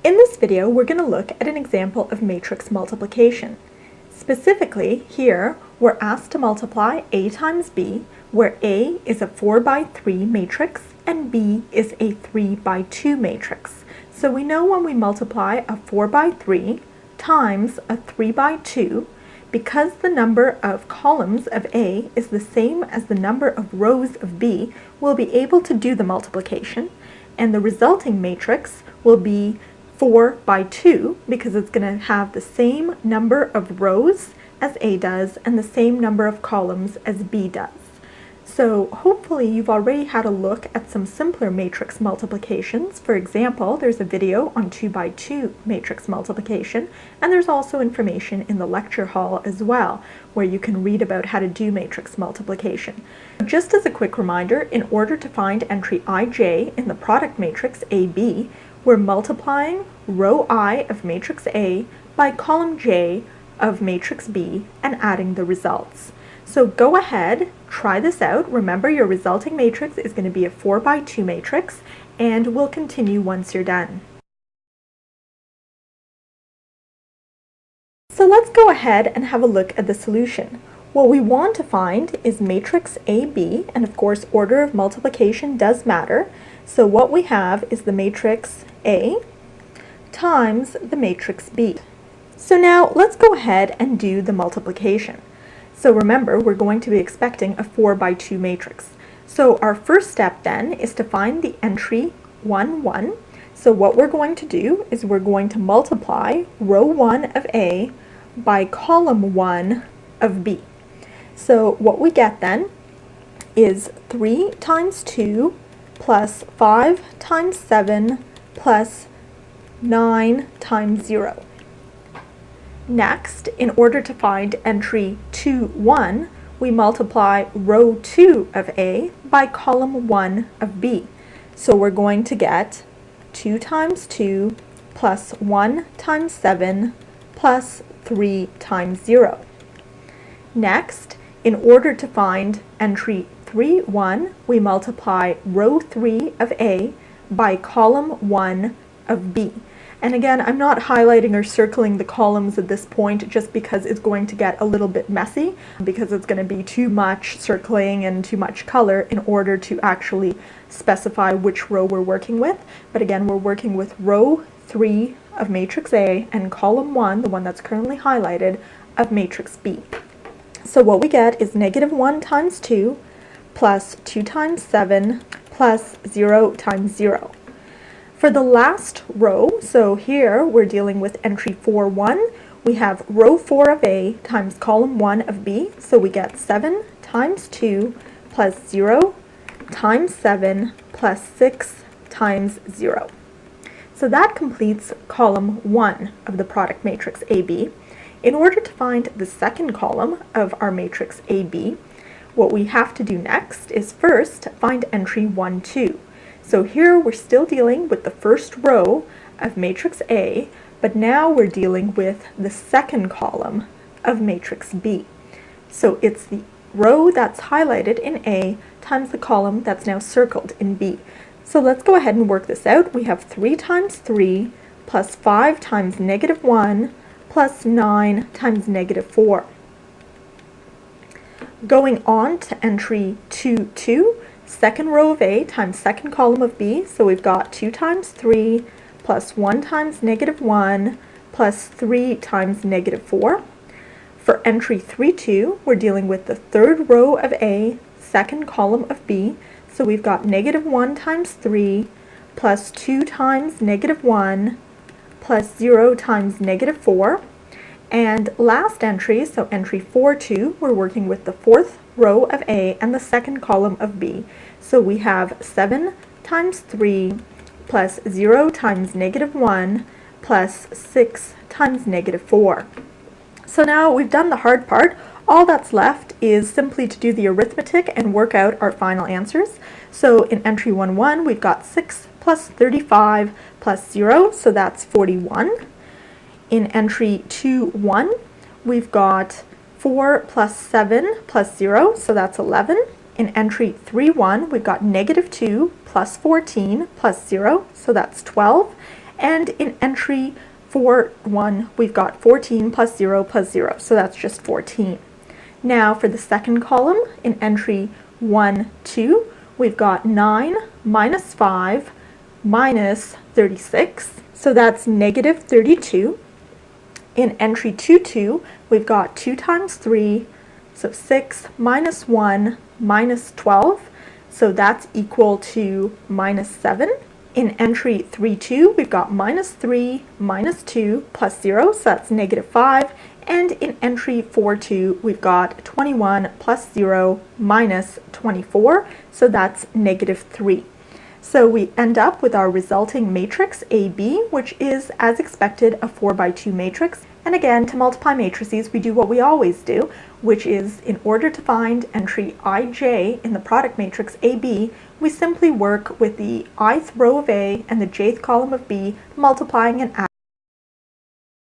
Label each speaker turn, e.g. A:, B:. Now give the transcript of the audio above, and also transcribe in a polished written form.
A: In this video, we're going to look at an example of matrix multiplication. Specifically, here, we're asked to multiply A times B, where A is a 4 by 3 matrix and B is a 3 by 2 matrix. So we know when we multiply a 4 by 3 times a 3 by 2, because the number of columns of A is the same as the number of rows of B, we'll be able to do the multiplication, and the resulting matrix will be 4 by 2 because it's going to have the same number of rows as A does and the same number of columns as B does. So hopefully you've already had a look at some simpler matrix multiplications. For example, there's a video on 2 by 2 matrix multiplication, and there's also information in the lecture hall as well where you can read about how to do matrix multiplication. Just as a quick reminder, in order to find entry ij in the product matrix AB, we're multiplying row I of matrix A by column J of matrix B and adding the results. So go ahead, try this out. Remember, your resulting matrix is going to be a 4 by 2 matrix, and we'll continue once you're done. So let's go ahead and have a look at the solution. What we want to find is matrix AB, and of course order of multiplication does matter. So what we have is the matrix A times the matrix B. So now let's go ahead and do the multiplication. So remember, we're going to be expecting a 4 by 2 matrix. So our first step then is to find the entry 1, 1. So what we're going to do is we're going to multiply row 1 of A by column 1 of B. So what we get then is 3 times 2 plus 5 times 7 plus 9 times 0. Next, in order to find entry 2, 1, we multiply row 2 of A by column 1 of B. So we're going to get 2 times 2 plus 1 times 7 plus 3 times 0. Next, in order to find entry 3, 1, we multiply row 3 of A by column 1 of B. And again, I'm not highlighting or circling the columns at this point just because it's going to get a little bit messy, because it's going to be too much circling and too much color in order to actually specify which row we're working with. But again, we're working with row 3 of matrix A and column 1, the one that's currently highlighted, of matrix B. So what we get is negative 1 times 2 plus 2 times 7 plus 0 times 0. For the last row, so here we're dealing with entry 4, 1, we have row 4 of A times column 1 of B, so we get 7 times 2 plus 0 times 7 plus 6 times 0. So that completes column 1 of the product matrix AB. In order to find the second column of our matrix AB, what we have to do next is first find entry 1, 2. So here we're still dealing with the first row of matrix A, but now we're dealing with the second column of matrix B. So it's the row that's highlighted in A times the column that's now circled in B. So let's go ahead and work this out. We have 3 times 3 plus 5 times negative 1 plus 9 times negative 4. Going on to entry 2, 2, second row of A times second column of B, so we've got 2 times 3 plus 1 times negative 1 plus 3 times negative 4. For entry 3, 2, we're dealing with the third row of A, second column of B, so we've got negative 1 times 3 plus 2 times negative 1 plus 0 times negative 4. And last entry, so entry 4, 2, we're working with the fourth row of A and the second column of B. So we have 7 times 3 plus 0 times negative 1 plus 6 times negative 4. So now we've done the hard part. All that's left is simply to do the arithmetic and work out our final answers. So in entry 1, 1, we've got 6 plus 35 plus 0, so that's 41. In entry 2, 1, we've got 4 plus 7 plus 0, so that's 11. In entry 3, 1, we've got negative 2 plus 14 plus 0, so that's 12. And in entry 4-1, we've got 14 plus 0 plus 0, so that's just 14. Now for the second column, in entry 1-2, we've got 9 minus 5 minus 36, so that's negative 32. In entry 2-2, we've got 2 times 3, so 6 minus 1 minus 12, so that's equal to minus 7. In entry 3-2, we've got minus 3 minus 2 plus 0, so that's negative 5. And in entry 4-2, we've got 21 plus 0 minus 24, so that's negative 3. So we end up with our resulting matrix AB, which is, as expected, a 4x2 matrix. And again, to multiply matrices, we do what we always do, which is, in order to find entry ij in the product matrix AB, we simply work with the ith row of A and the jth column of B, multiplying and adding.